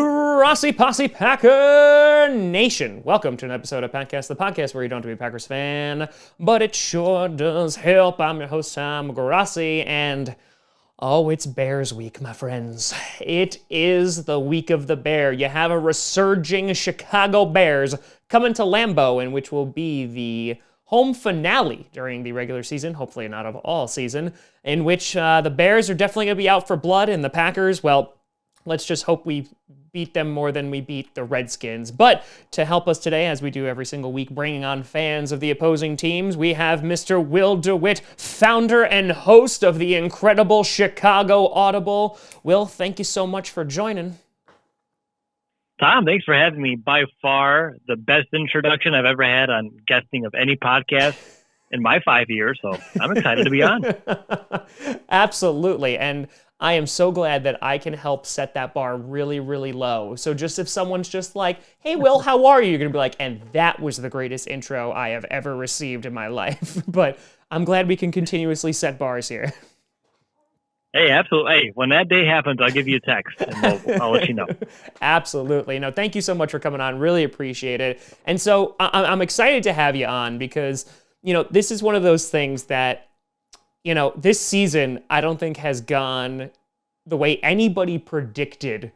Grossi Posse Packer Nation. Welcome to an episode of Packcast, the podcast where you don't have to be a Packers fan, but it sure does help. I'm your host, Tom Grossi, and it's Bears week, my friends. It is the week of the Bear. You have a resurging Chicago Bears coming to Lambeau, in which will be the home finale during the regular season, hopefully not of all season, in which the Bears are definitely going to be out for blood, and the Packers, well, let's just hope we beat them more than we beat the Redskins. But to help us today, as we do every single week, bringing on fans of the opposing teams, we have Mr. Will DeWitt, founder and host of the incredible Chicago Audible. Will, thank you so much for joining. Tom, thanks for having me. By far the best introduction I've ever had on guesting of any podcast in my 5 years, so I'm excited to be on. Absolutely, and I am so glad that I can help set that bar really, really low. So just if someone's just like, hey, Will, how are you? You're going to be like, and that was the greatest intro I have ever received in my life. But I'm glad we can continuously set bars here. Hey, absolutely. Hey, when that day happens, I'll give you a text and I'll let you know. Absolutely. No, thank you so much for coming on. Really appreciate it. And so I'm excited to have you on because, this is one of those things that, this season, I don't think has gone the way anybody predicted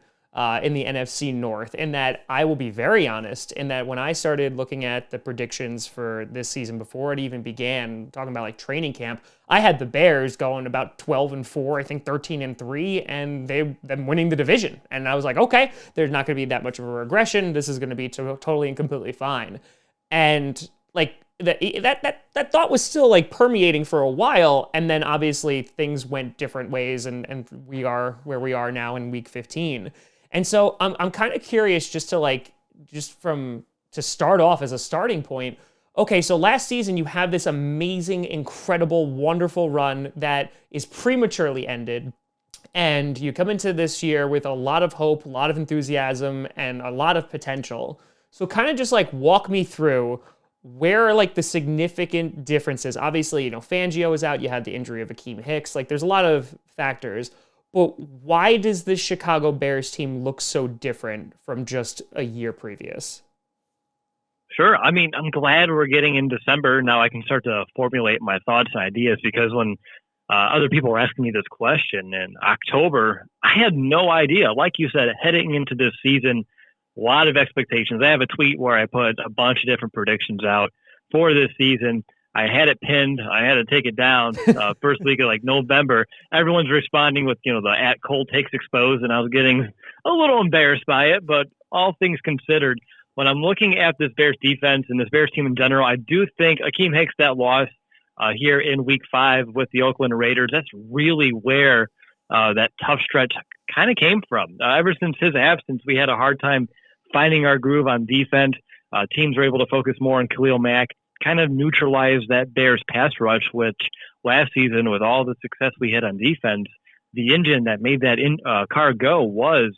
in the NFC North, in that I will be very honest, in that when I started looking at the predictions for this season before it even began, talking about like training camp, I had the Bears going about 12-4, I think 13-3, and them winning the division. And I was like, okay, there's not going to be that much of a regression. This is going to be totally and completely fine. And like, that thought was still like permeating for a while, and then obviously things went different ways, and we are where we are now in week 15. And so I'm kind of curious to start off as a starting point. Okay, so last season you have this amazing, incredible, wonderful run that is prematurely ended, and you come into this year with a lot of hope, a lot of enthusiasm, and a lot of potential. So kind of just like walk me through where are like the significant differences? Obviously, Fangio is out. You had the injury of Akeem Hicks. Like there's a lot of factors. But why does this Chicago Bears team look so different from just a year previous? Sure. I mean, I'm glad we're getting in December. Now I can start to formulate my thoughts and ideas, because when other people were asking me this question in October, I had no idea. Like you said, heading into this season, a lot of expectations. I have a tweet where I put a bunch of different predictions out for this season. I had it pinned. I had to take it down first week of November. Everyone's responding with, the @Cold Takes Exposed, and I was getting a little embarrassed by it. But all things considered, when I'm looking at this Bears defense and this Bears team in general, I do think Akeem Hicks, that loss here in week 5 with the Oakland Raiders, that's really where that tough stretch kind of came from. Ever since his absence, we had a hard time finding our groove on defense. Teams were able to focus more on Khalil Mack, kind of neutralize that Bears pass rush, which last season, with all the success we had on defense, the engine that made that car go was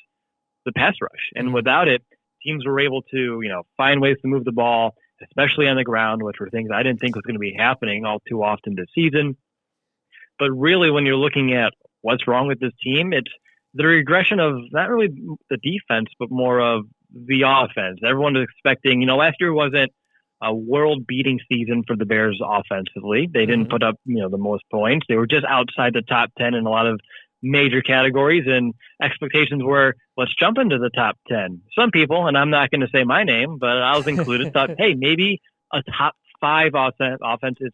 the pass rush. And without it, teams were able to, find ways to move the ball, especially on the ground, which were things I didn't think was going to be happening all too often this season. But really, when you're looking at what's wrong with this team, it's the regression of not really the defense, but more of the offense. Everyone was expecting, last year wasn't a world-beating season for the Bears offensively. They didn't put up, the most points. They were just outside the top 10 in a lot of major categories, and expectations were, let's jump into the top 10. Some people, and I'm not going to say my name, but I was included, thought, hey, maybe a top 5 offense is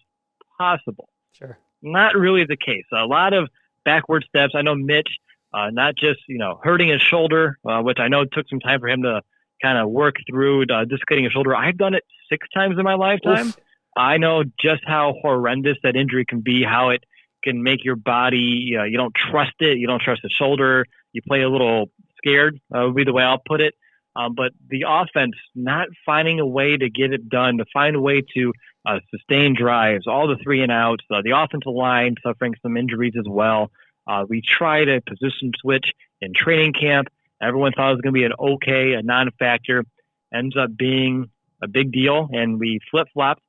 possible. Sure. Not really the case. A lot of backward steps. I know Mitch, not just, hurting his shoulder, which I know took some time for him to kind of work through, dislocating his shoulder. I've done it 6 times in my lifetime. Oof. I know just how horrendous that injury can be, how it can make your body, you don't trust it. You don't trust the shoulder. You play a little scared, would be the way I'll put it. But the offense not finding a way to get it done, to find a way to sustain drives, all the 3 and outs, the offensive line suffering some injuries as well. We tried a position switch in training camp. Everyone thought it was going to be a non-factor. Ends up being a big deal, and we flip-flopped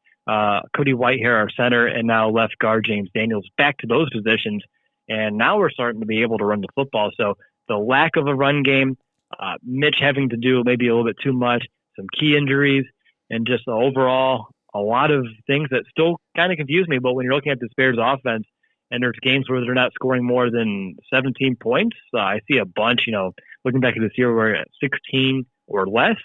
Cody Whitehair, our center, and now left guard James Daniels back to those positions. And now we're starting to be able to run the football. So the lack of a run game, Mitch having to do maybe a little bit too much, some key injuries, and just overall a lot of things that still kind of confuse me. But when you're looking at this Bears offense and there's games where they're not scoring more than 17 points, I see a bunch, looking back at this year where we're at 16 or less,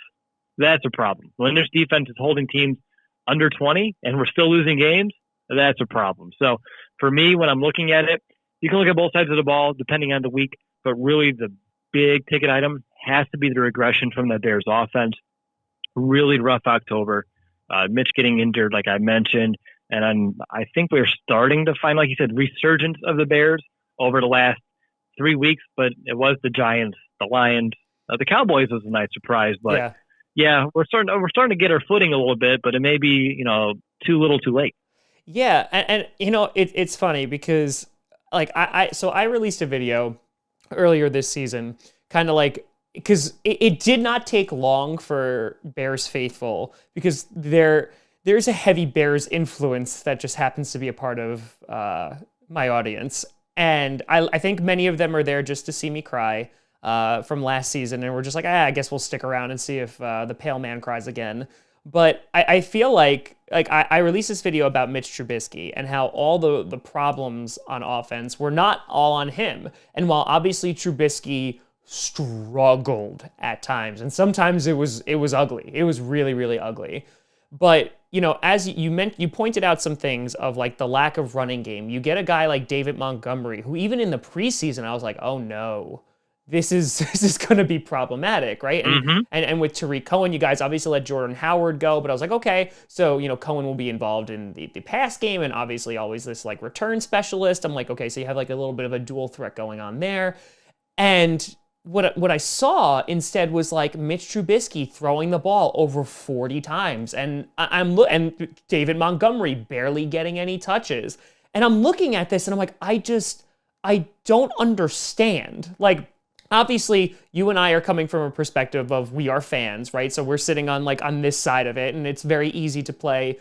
that's a problem. When this defense is holding teams under 20 and we're still losing games, that's a problem. So for me, when I'm looking at it, you can look at both sides of the ball depending on the week, but really the big ticket item has to be the regression from the Bears offense. Really rough October. Mitch getting injured, like I mentioned. And I think we're starting to find, like you said, resurgence of the Bears over the last 3 weeks, but it was the Giants, the Lions, the Cowboys was a nice surprise. But yeah, we're starting to get our footing a little bit, but it may be, too little too late. Yeah. And it's funny because like I released a video earlier this season, kind of like, because it did not take long for Bears faithful, because there's a heavy Bears influence that just happens to be a part of my audience. And I think many of them are there just to see me cry from last season. And we're just like, I guess we'll stick around and see if the pale man cries again. But I feel like I released this video about Mitch Trubisky and how all the problems on offense were not all on him. And while obviously Trubisky struggled at times, and sometimes it was ugly. It was really, really ugly. But, as you pointed out some things of like the lack of running game. You get a guy like David Montgomery, who even in the preseason, I was like, oh no, this is going to be problematic, right? And with Tariq Cohen, you guys obviously let Jordan Howard go, but I was like, okay, so, Cohen will be involved in the pass game and obviously always this like return specialist. I'm like, okay, so you have like a little bit of a dual threat going on there. And what I saw instead was like Mitch Trubisky throwing the ball over 40 times, and and David Montgomery barely getting any touches. And I'm looking at this and I'm like, I don't understand. Like, obviously, you and I are coming from a perspective of we are fans, right? So we're sitting on this side of it, and it's very easy to play,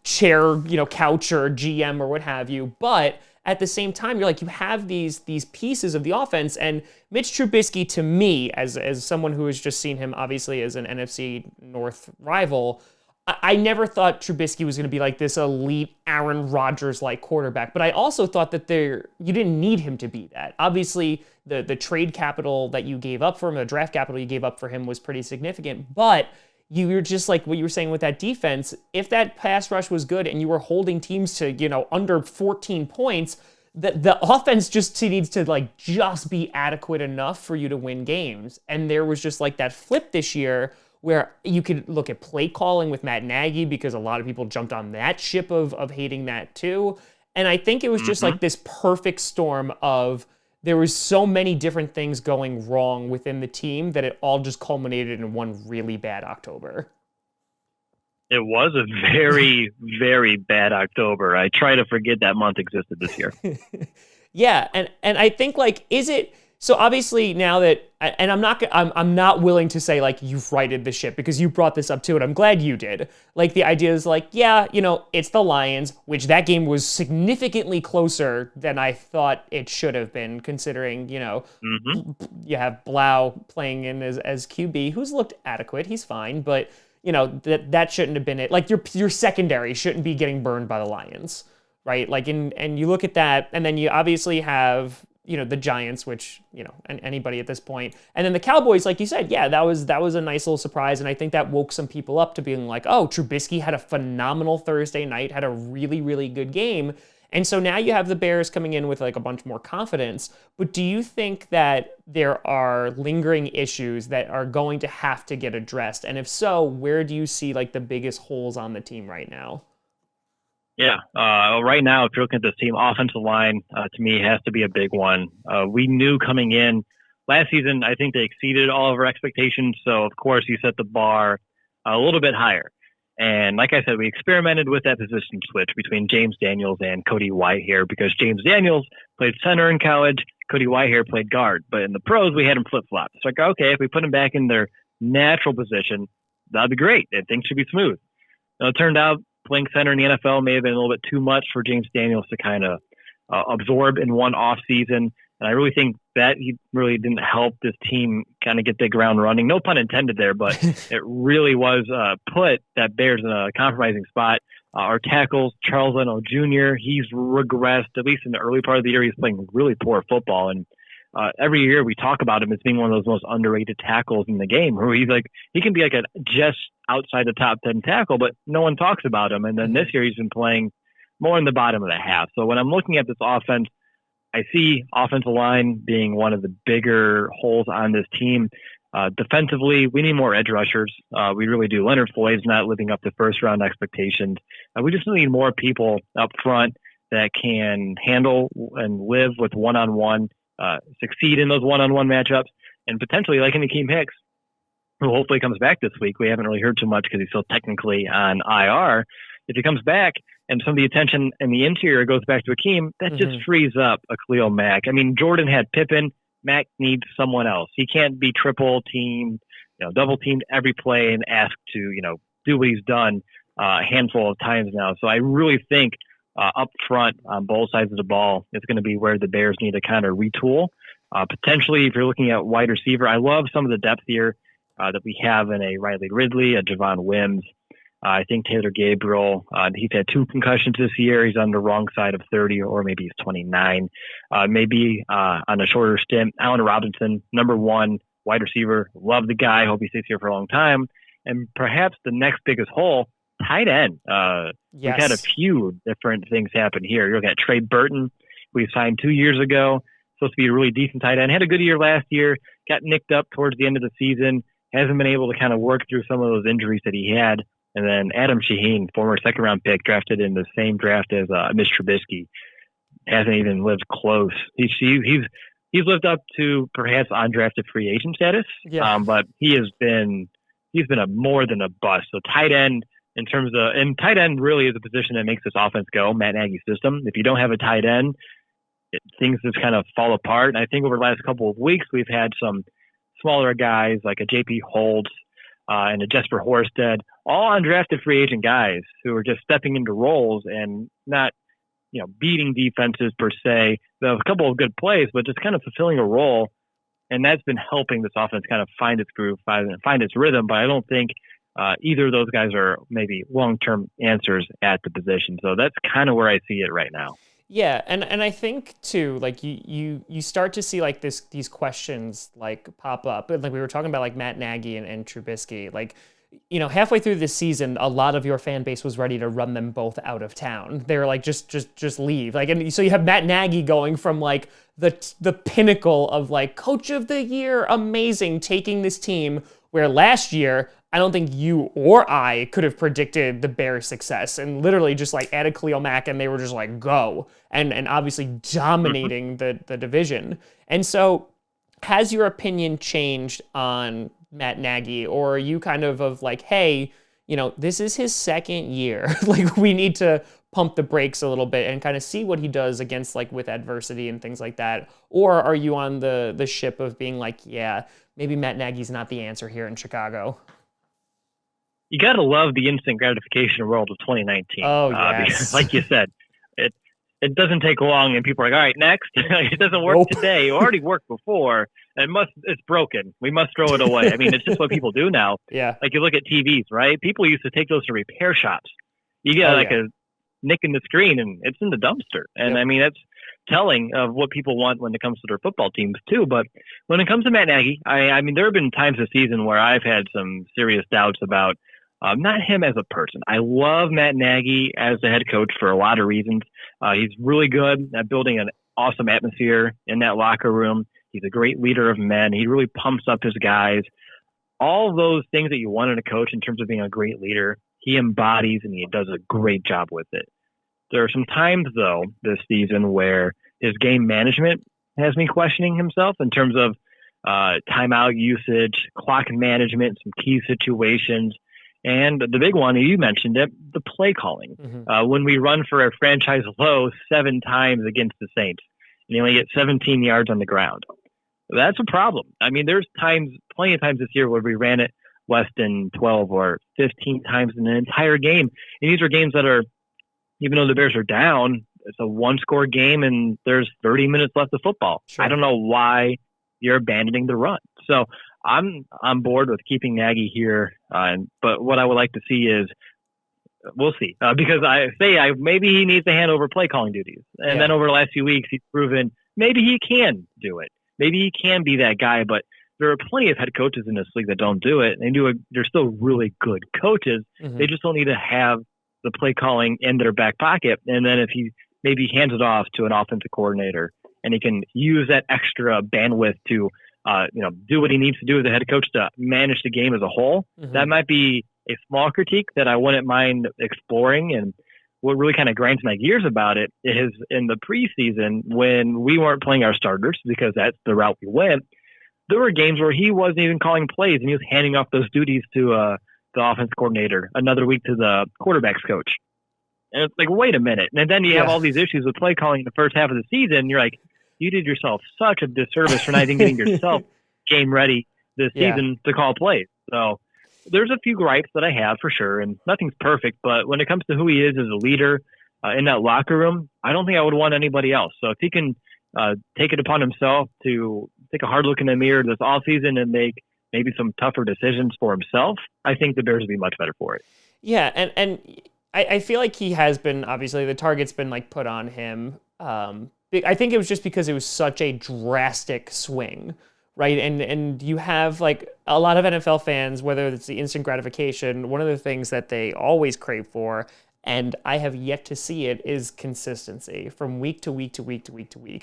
chair, couch or GM or what have you. But at the same time, you're like, you have these pieces of the offense, and Mitch Trubisky, to me, as someone who has just seen him obviously as an NFC North rival, I never thought Trubisky was going to be like this elite Aaron Rodgers-like quarterback, but I also thought that you didn't need him to be that. Obviously, the trade capital that you gave up for him, the draft capital you gave up for him was pretty significant, but you were just like what you were saying with that defense. If that pass rush was good and you were holding teams to, under 14 points, the offense just needs to just be adequate enough for you to win games. And there was just like that flip this year where you could look at play calling with Matt Nagy, because a lot of people jumped on that ship of hating that too. And I think it was just like this perfect storm of there was so many different things going wrong within the team that it all just culminated in one really bad October. It was a very, very bad October. I try to forget that month existed this year. Yeah, and I think is it so? Obviously now that, and I'm not willing to say you've righted the ship, because you brought this up too, and I'm glad you did. The idea is it's the Lions, which that game was significantly closer than I thought it should have been, considering you have Blau playing in as QB, who's looked adequate. He's fine, but that shouldn't have been it. Your secondary shouldn't be getting burned by the Lions, right? And you look at that, and then you obviously have the Giants, which and anybody at this point, and then the Cowboys, like you said, yeah, that was a nice little surprise, and I think that woke some people up to being like, oh, Trubisky had a phenomenal Thursday night, had a really, really good game. And so now you have the Bears coming in with a bunch more confidence. But do you think that there are lingering issues that are going to have to get addressed? And if so, where do you see the biggest holes on the team right now? Yeah. Right now, if you're looking at this team, offensive line, to me, has to be a big one. We knew coming in last season, I think they exceeded all of our expectations. So, of course, you set the bar a little bit higher. And like I said, we experimented with that position switch between James Daniels and Cody Whitehair, because James Daniels played center in college, Cody Whitehair played guard. But in the pros, we had him flip-flop. So okay, if we put him back in their natural position, that'd be great, and things should be smooth. Now, it turned out playing center in the NFL may have been a little bit too much for James Daniels to kind of absorb in one off season. And I really think that he really didn't help this team kind of get the ground running. No pun intended there, but it really was put that Bears in a compromising spot. Our tackles, Charles Leno Jr., he's regressed, at least in the early part of the year. He's playing really poor football. And every year we talk about him as being one of those most underrated tackles in the game, where he can be like a just outside the top 10 tackle, but no one talks about him. And then this year he's been playing more in the bottom of the half. So when I'm looking at this offense, I see offensive line being one of the bigger holes on this team. Defensively, we need more edge rushers. We really do. Leonard Floyd's not living up to first-round expectations. We just need more people up front that can handle and live with one-on-one, succeed in those one-on-one matchups, and potentially, like Nakeem Hicks, who hopefully comes back this week. We haven't really heard too much because he's still technically on IR. If he comes back and some of the attention in the interior goes back to Akeem, that just frees up a Khalil Mack. I mean, Jordan had Pippen. Mack needs someone else. He can't be triple teamed, double teamed every play and asked to, do what he's done a handful of times now. So I really think up front on both sides of the ball is going to be where the Bears need to kind of retool. Potentially, if you're looking at wide receiver, I love some of the depth here that we have in a Riley Ridley, a Javon Wims. I think Taylor Gabriel, he's had 2 concussions this year. He's on the wrong side of 30, or maybe he's 29. Maybe on a shorter stint, Allen Robinson, number 1 wide receiver. Love the guy. Hope he stays here for a long time. And perhaps the next biggest hole, tight end. Yes. We've had a few different things happen here. You're looking at Trey Burton, who we signed 2 years ago. Supposed to be a really decent tight end. Had a good year last year. Got nicked up towards the end of the season. Hasn't been able to kind of work through some of those injuries that he had. And then Adam Shaheen, former second-round pick, drafted in the same draft as Mitch Trubisky, hasn't even lived close. He's lived up to perhaps undrafted free agent status, but he's been a more than a bust. So tight end, and tight end really is a position that makes this offense go. Matt Nagy's system. If you don't have a tight end, things just kind of fall apart. And I think over the last couple of weeks we've had some smaller guys like a J.P. Holtz. And a Jesper Horsted, all undrafted free agent guys who are just stepping into roles and not, beating defenses per se. They have a couple of good plays, but just kind of fulfilling a role. And that's been helping this offense kind of find its groove, find its rhythm. But I don't think either of those guys are maybe long-term answers at the position. So that's kind of where I see it right now. Yeah, and I think too, like you start to see like these questions like pop up. Like we were talking about like Matt Nagy and Trubisky. Like, halfway through this season, a lot of your fan base was ready to run them both out of town. They were like, just leave. Like, and so you have Matt Nagy going from like the pinnacle of like coach of the year, amazing, taking this team where last year I don't think you or I could have predicted the Bears' success, and literally just like added Khalil Mack and they were just like go and obviously dominating the division. And so has your opinion changed on Matt Nagy, or are you kind of like, hey, this is his second year. Like we need to pump the brakes a little bit and kind of see what he does against like with adversity and things like that? Or are you on the ship of being like, yeah, maybe Matt Nagy's not the answer here in Chicago? You got to love the instant gratification world of 2019. Oh, yes. Because, like you said, it doesn't take long, and people are like, all right, next. It doesn't work today. It already worked before. It's broken. We must throw it away. I mean, it's just what people do now. Yeah. Like you look at TVs, right? People used to take those to repair shops. You get a nick in the screen, and it's in the dumpster. And I mean, that's telling of what people want when it comes to their football teams too. But when it comes to Matt Nagy, I mean, there have been times this season where I've had some serious doubts about not him as a person. I love Matt Nagy as the head coach for a lot of reasons. He's really good at building an awesome atmosphere in that locker room. He's a great leader of men. He really pumps up his guys. All those things that you want in a coach in terms of being a great leader, he embodies and he does a great job with it. There are some times, though, this season where his game management has me questioning himself in terms of timeout usage, clock management, some key situations. And the big one, you mentioned it, the play calling. When we run for a franchise low 7 times against the Saints, and you only get 17 yards on the ground. That's a problem. I mean, there's plenty of times this year where we ran it less than 12 or 15 times in an entire game. And these are games that are, even though the Bears are down, it's a one-score game and there's 30 minutes left of football. Sure. I don't know why you're abandoning the run. So I'm on board with keeping Nagy here. But what I would like to see is, we'll see. Because maybe he needs to hand over play calling duties. And then over the last few weeks, he's proven maybe he can do it. Maybe he can be that guy. But there are plenty of head coaches in this league that don't do it. They're still really good coaches. Mm-hmm. They just don't need to have the play calling in their back pocket. And then if he maybe hands it off to an offensive coordinator and he can use that extra bandwidth to do what he needs to do as a head coach to manage the game as a whole, that might be a small critique that I wouldn't mind exploring. And what really kind of grinds my gears about it is in the preseason when we weren't playing our starters, because that's the route we went, there were games where he wasn't even calling plays and he was handing off those duties to the offense coordinator, another week to the quarterback's coach. And it's like, wait a minute. And then you have all these issues with play calling in the first half of the season. And you're like, you did yourself such a disservice for not even getting yourself game ready this season to call plays. So there's a few gripes that I have for sure, and nothing's perfect. But when it comes to who he is as a leader in that locker room, I don't think I would want anybody else. So if he can take it upon himself to take a hard look in the mirror this offseason and make maybe some tougher decisions for himself, I think the Bears would be much better for it. Yeah, and I feel like he has been, obviously, the target's been like put on him. I think it was just because it was such a drastic swing, right? And you have like a lot of NFL fans, whether it's the instant gratification, one of the things that they always crave for, and I have yet to see it, is consistency from week to week to week to week to week.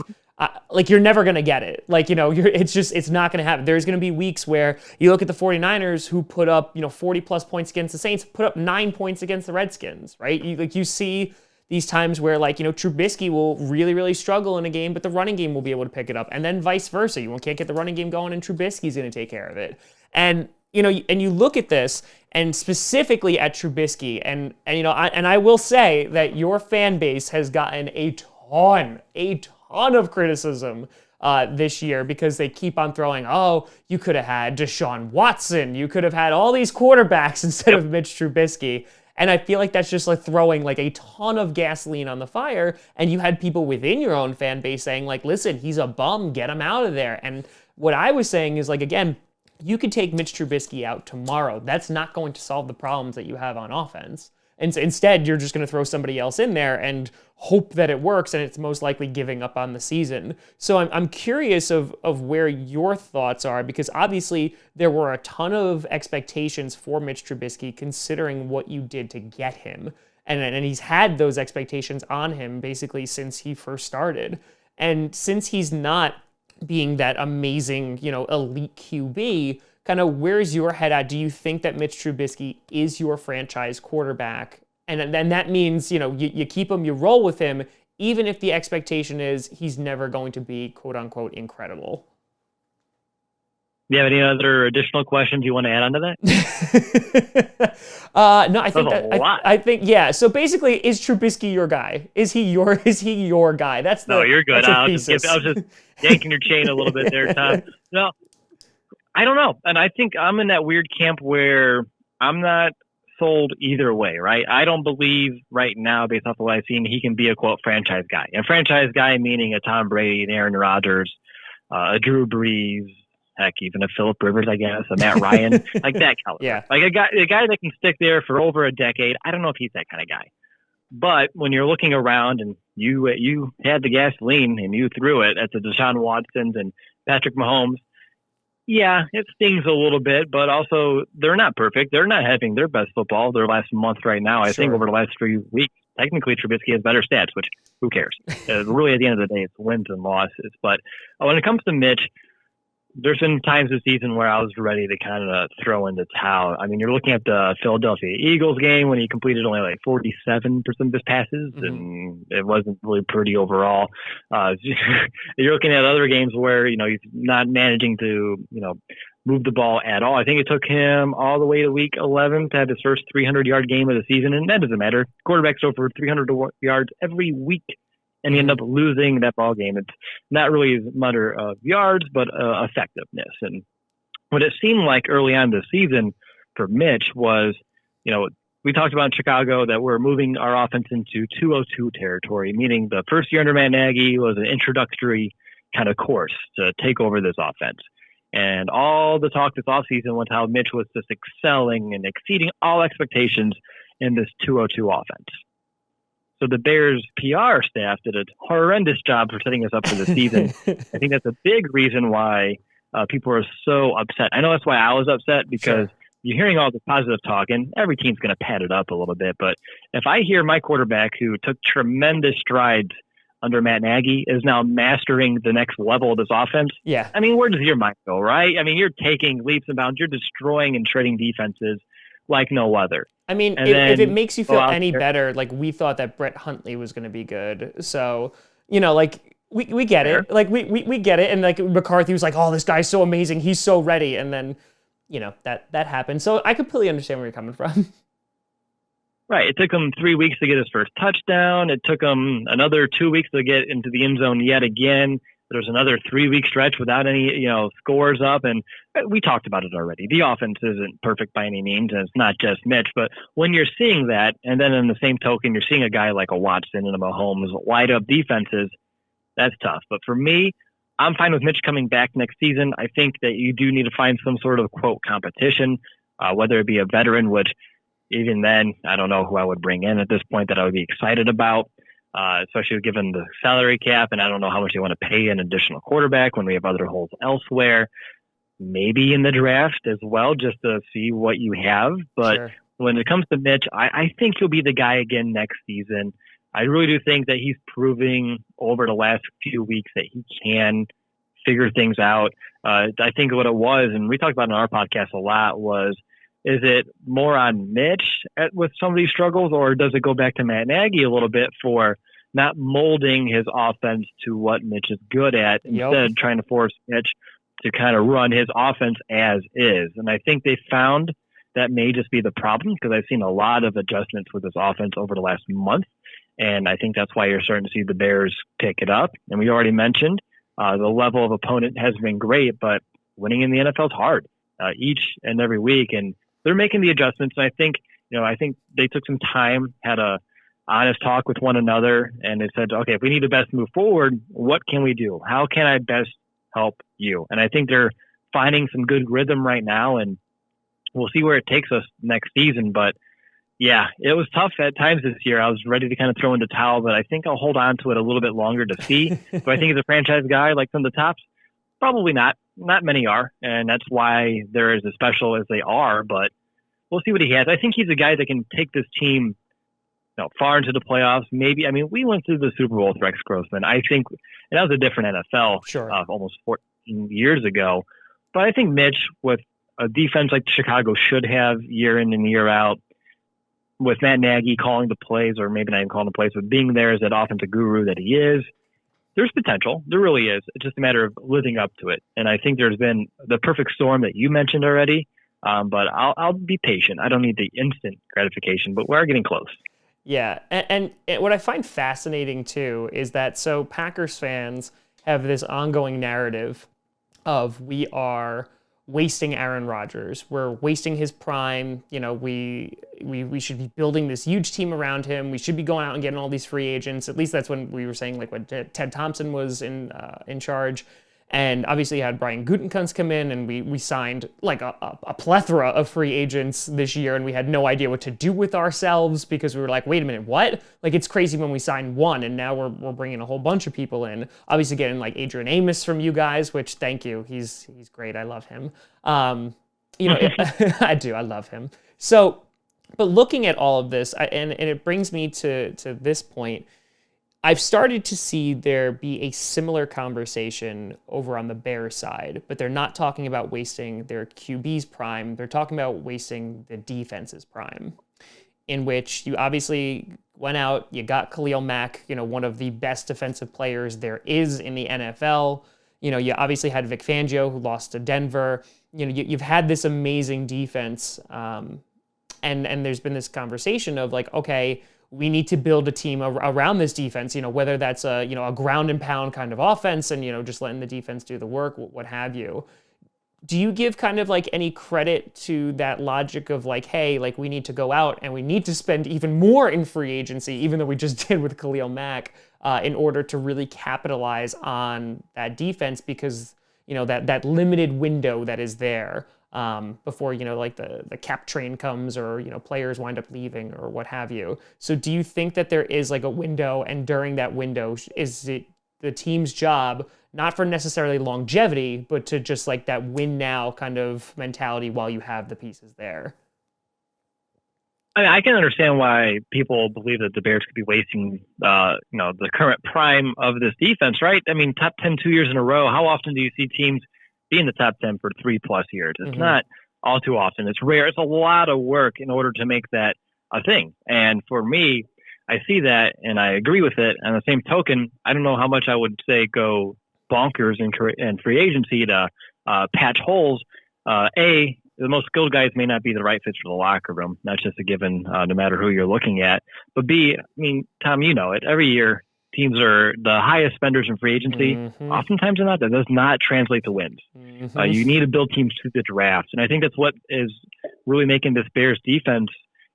Like, you're never going to get it. Like, it's not going to happen. There's going to be weeks where you look at the 49ers who put up, 40 plus points against the Saints, put up 9 points against the Redskins, right? You see these times where, like, Trubisky will really, really struggle in a game, but the running game will be able to pick it up. And then vice versa. You can't get the running game going and Trubisky's going to take care of it. And, and you look at this, and specifically at Trubisky, and I will say that your fan base has gotten a ton of criticism this year because they keep on throwing, you could have had Deshaun Watson, you could have had all these quarterbacks instead of Mitch Trubisky. And I feel like that's just like throwing like a ton of gasoline on the fire. And you had people within your own fan base saying like, listen, he's a bum, get him out of there. And what I was saying is, like, again, you could take Mitch Trubisky out tomorrow. That's not going to solve the problems that you have on offense. And so instead, you're just going to throw somebody else in there and hope that it works, and it's most likely giving up on the season. So I'm curious of where your thoughts are, because obviously there were a ton of expectations for Mitch Trubisky considering what you did to get him. And he's had those expectations on him basically since he first started. And since he's not being that amazing, elite QB, kind of where's your head at? Do you think that Mitch Trubisky is your franchise quarterback? And then that means, you keep him, you roll with him, even if the expectation is he's never going to be, quote unquote, incredible. Do you have any other additional questions you want to add on to that? No, I think, yeah. So basically, is Trubisky your guy? Is he your guy? No, you're good. I was just yanking your chain a little bit there, Tom. No, I don't know. And I think I'm in that weird camp where I'm not sold either way, right? I don't believe right now, based off of what I've seen, he can be a, quote, franchise guy. A franchise guy meaning a Tom Brady, an Aaron Rodgers, a Drew Brees, heck, even a Phillip Rivers, I guess, a Matt Ryan, like that caliber. Yeah. Like a guy that can stick there for over a decade. I don't know if he's that kind of guy. But when you're looking around and you had the gasoline and you threw it at the Deshaun Watsons and Patrick Mahomes, yeah, it stings a little bit, but also they're not perfect. They're not having their best football their last month right now. I think over the last 3 weeks, technically Trubisky has better stats, which who cares? Really, at the end of the day, it's wins and losses. But when it comes to Mitch, there's been times this season where I was ready to kind of throw in the towel. I mean, you're looking at the Philadelphia Eagles game when he completed only like 47% of his passes, and it wasn't really pretty overall. You're looking at other games where, he's not managing to, move the ball at all. I think it took him all the way to week 11 to have his first 300-yard game of the season, and that doesn't matter. Quarterbacks over 300 yards every week, and he ended up losing that ball game. It's not really a matter of yards, but effectiveness. And what it seemed like early on this season for Mitch was, we talked about in Chicago that we're moving our offense into 202 territory, meaning the first year under Matt Nagy was an introductory kind of course to take over this offense. And all the talk this offseason was how Mitch was just excelling and exceeding all expectations in this 202 offense. So the Bears PR staff did a horrendous job for setting us up for the season. I think that's a big reason why people are so upset. I know that's why I was upset, because you're hearing all the positive talk, and every team's going to pad it up a little bit. But if I hear my quarterback, who took tremendous strides under Matt Nagy, is now mastering the next level of this offense, I mean, where does your mind go, right? I mean, you're taking leaps and bounds. You're destroying and shredding defenses like no other. I mean, if it makes you feel any better, like, we thought that Brett Hundley was going to be good. So, you know, like, we get it. Like, we get it. And, like, McCarthy was like, oh, this guy's so amazing. He's so ready. And then, you know, that happened. So I completely understand where you're coming from. Right. It took him 3 weeks to get his first touchdown. It took him another 2 weeks to get into the end zone yet again. There was another 3 week stretch without any, scores up. And we talked about it already. The offense isn't perfect by any means, and it's not just Mitch. But when you're seeing that, and then in the same token, you're seeing a guy like a Watson and a Mahomes light up defenses, that's tough. But for me, I'm fine with Mitch coming back next season. I think that you do need to find some sort of, quote, competition, whether it be a veteran, which even then, I don't know who I would bring in at this point that I would be excited about, especially given the salary cap. And I don't know how much they want to pay an additional quarterback when we have other holes elsewhere. Maybe in the draft as well, just to see what you have. But when it comes to Mitch, I think he'll be the guy again next season. I really do think that he's proving over the last few weeks that he can figure things out. I think what it was, and we talked about in our podcast a lot, was, is it more on Mitch with some of these struggles, or does it go back to Matt Nagy a little bit for not molding his offense to what Mitch is good at, instead trying to force Mitch to kind of run his offense as is? And I think they found that may just be the problem, because I've seen a lot of adjustments with this offense over the last month. And I think that's why you're starting to see the Bears pick it up. And we already mentioned the level of opponent has been great, but winning in the NFL is hard each and every week. And they're making the adjustments. And I think they took some time, had a honest talk with one another, and they said, okay, if we need to best move forward, what can we do? How can I best help you? And I think they're finding some good rhythm right now, and we'll see where it takes us next season. But yeah, it was tough at times this year. I was ready to kind of throw in the towel, but I think I'll hold on to it a little bit longer to see. Do I think he's a franchise guy like some of the tops? Probably not. Not many are, and that's why they're as special as they are. But we'll see what he has. I think he's a guy that can take this team far into the playoffs. Maybe, I mean, we went through the Super Bowl with Rex Grossman. I think, and that was a different NFL almost 14 years ago. But I think Mitch, with a defense like Chicago should have year in and year out, with Matt Nagy calling the plays, or maybe not even calling the plays, but being there as that offensive guru that he is, there's potential. There really is. It's just a matter of living up to it. And I think there's been the perfect storm that you mentioned already. But I'll be patient. I don't need the instant gratification, but we're getting close. Yeah, and what I find fascinating too is that, so Packers fans have this ongoing narrative of, we are wasting Aaron Rodgers. We're wasting his prime. We should be building this huge team around him. We should be going out and getting all these free agents. At least that's when we were saying, like, when Ted Thompson was in charge. And obviously you had Brian Gutekunst come in, and we signed like a plethora of free agents this year, and we had no idea what to do with ourselves, because we were like, wait a minute, what? Like, it's crazy when we signed one, and now we're bringing a whole bunch of people in. Obviously getting like Adrian Amos from you guys, which, thank you. He's great. I love him. I do. I love him. So, but looking at all of this, and it brings me to this point, I've started to see there be a similar conversation over on the Bears side, but they're not talking about wasting their QB's prime. They're talking about wasting the defense's prime, in which you obviously went out, you got Khalil Mack, one of the best defensive players there is in the NFL. You obviously had Vic Fangio, who lost to Denver. You've had this amazing defense, and there's been this conversation of, like, okay, we need to build a team around this defense, whether that's a ground and pound kind of offense, and, just letting the defense do the work, what have you. Do you give kind of like any credit to that logic of like, hey, like we need to go out and we need to spend even more in free agency, even though we just did with Khalil Mack, in order to really capitalize on that defense because, that limited window that is there before, like the cap train comes or, players wind up leaving or what have you. So do you think that there is like a window, and during that window, is it the team's job, not for necessarily longevity, but to just like that win now kind of mentality while you have the pieces there? I can understand why people believe that the Bears could be wasting, the current prime of this defense, right? I mean, top 10 2 years in a row. How often do you see teams be in the top 10 for 3+ years? It's not all too often. It's rare. It's a lot of work in order to make that a thing. And for me, I see that and I agree with it. On the same token, I don't know how much I would say go bonkers in free agency to patch holes. The most skilled guys may not be the right fit for the locker room. That's just a given, no matter who you're looking at. But B, I mean, Tom, you know it. Every year, teams are the highest spenders in free agency. Oftentimes they're not. That does not translate to wins. You need to build teams through the draft. And I think that's what is really making this Bears defense,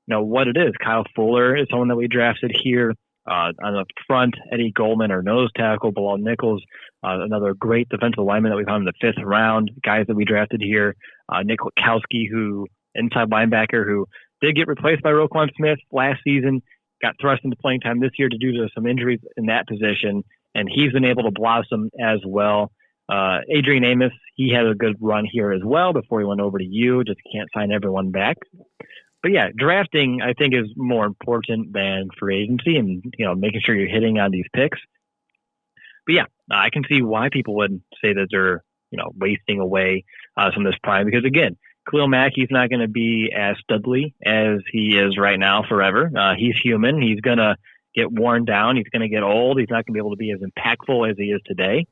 what it is. Kyle Fuller is someone that we drafted here. On the front, Eddie Goldman, our nose tackle, Bilal Nichols, another great defensive lineman that we found in the 5th round, guys that we drafted here, Nick Witkowski, who inside linebacker, who did get replaced by Roquan Smith last season, got thrust into playing time this year due to some injuries in that position, and he's been able to blossom as well. Adrian Amos, he had a good run here as well before he went over to you, just can't sign everyone back. But yeah, drafting, I think, is more important than free agency and, making sure you're hitting on these picks. But yeah, I can see why people would say that they're, wasting away some of this prime. Because again, Khalil Mack, he's not going to be as studly as he is right now forever. He's human. He's going to get worn down. He's going to get old. He's not going to be able to be as impactful as he is today.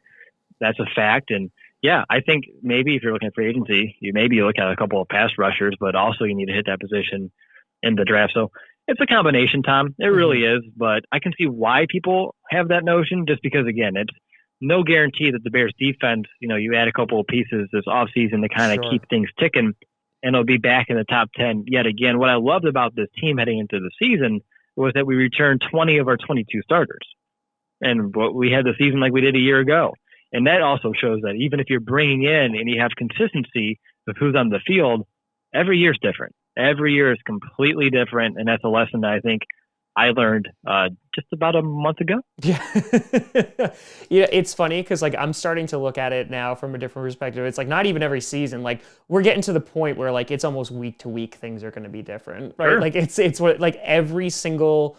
That's a fact. And yeah, I think maybe if you're looking at free agency, you maybe look at a couple of pass rushers, but also you need to hit that position in the draft. So it's a combination, Tom. It really is. But I can see why people have that notion, just because, again, it's no guarantee that the Bears defense, you add a couple of pieces this offseason to kind of keep things ticking, and it'll be back in the top 10 yet again. What I loved about this team heading into the season was that we returned 20 of our 22 starters. And what we had the season like we did a year ago. And that also shows that even if you're bringing in and you have consistency of who's on the field, every year is different. Every year is completely different. And that's a lesson that I think I learned just about a month ago. Yeah. It's funny because I'm starting to look at it now from a different perspective. It's not even every season. We're getting to the point where it's almost week to week things are going to be different, right? Sure. It's what every single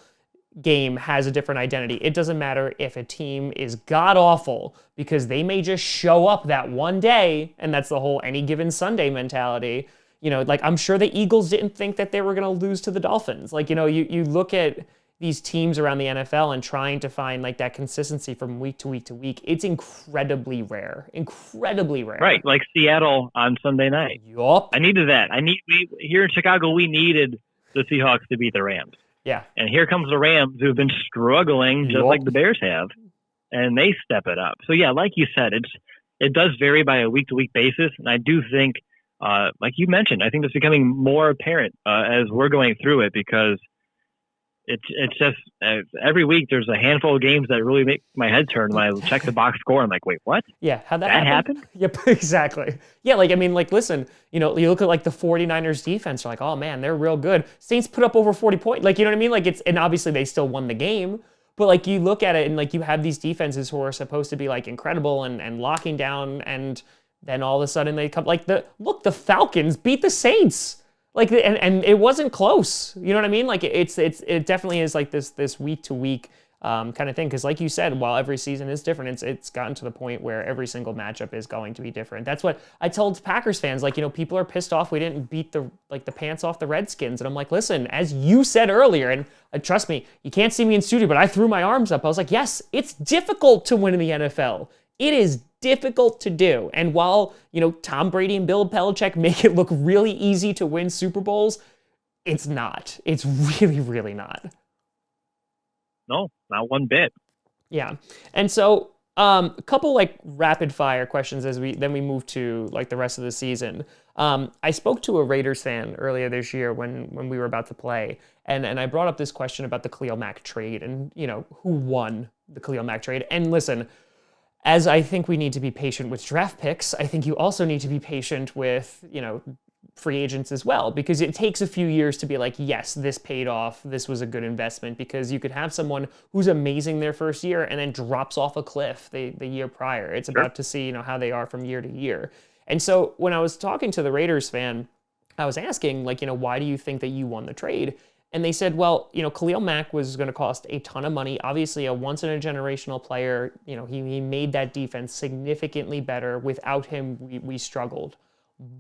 game has a different identity. It doesn't matter if a team is god awful, because they may just show up that one day, and that's the whole any given Sunday mentality. I'm sure the Eagles didn't think that they were going to lose to the Dolphins. You look at these teams around the NFL and trying to find that consistency from week to week to week. It's incredibly rare. Right, like Seattle on Sunday night. Yup. I needed that. Here in Chicago, we needed the Seahawks to beat the Rams. Yeah. And here comes the Rams, who've been struggling just like the Bears have, and they step it up. So yeah, like you said, it does vary by a week-to-week basis, and I do think, like you mentioned, I think it's becoming more apparent as we're going through it, because it's just every week there's a handful of games that really make my head turn when I check the box score. I'm like, wait, what? Yeah, how'd that happen? Yep, exactly. Yeah, listen, you look at the 49ers defense, you're like, oh man, they're real good. Saints put up over 40 points. You know what I mean? And obviously they still won the game, but you look at it and you have these defenses who are supposed to be incredible and locking down, and then all of a sudden they come the Falcons beat the Saints. And it wasn't close. You know what I mean? It definitely is this week to week kind of thing. Because like you said, while every season is different, it's gotten to the point where every single matchup is going to be different. That's what I told Packers fans. People are pissed off we didn't beat the pants off the Redskins. And I'm like, listen, as you said earlier, and trust me, you can't see me in studio, but I threw my arms up. I was like, yes, it's difficult to win in the NFL. It is difficult to do. And while, Tom Brady and Bill Belichick make it look really easy to win Super Bowls, it's not. It's really, really not. No, not one bit. Yeah. And so A couple like rapid fire questions as we move to like the rest of the season. I spoke to a Raiders fan earlier this year when we were about to play, and I brought up this question about the Khalil Mack trade and, you know, who won the Khalil Mack trade. And listen, as I think we need to be patient with draft picks, I think you also need to be patient with, you know, free agents as well, because it takes a few years to be like, yes, this paid off, this was a good investment, because you could have someone who's amazing their first year and then drops off a cliff the year prior. It's about to see, you know, how they are from year to year. And so when I was talking to the Raiders fan, I was asking, like, you know, why do you think that you won the trade? And they said, well, you know, Khalil Mack was going to cost a ton of money. Obviously, a once-in-a-generational player. You know, he made that defense significantly better. Without him, we struggled.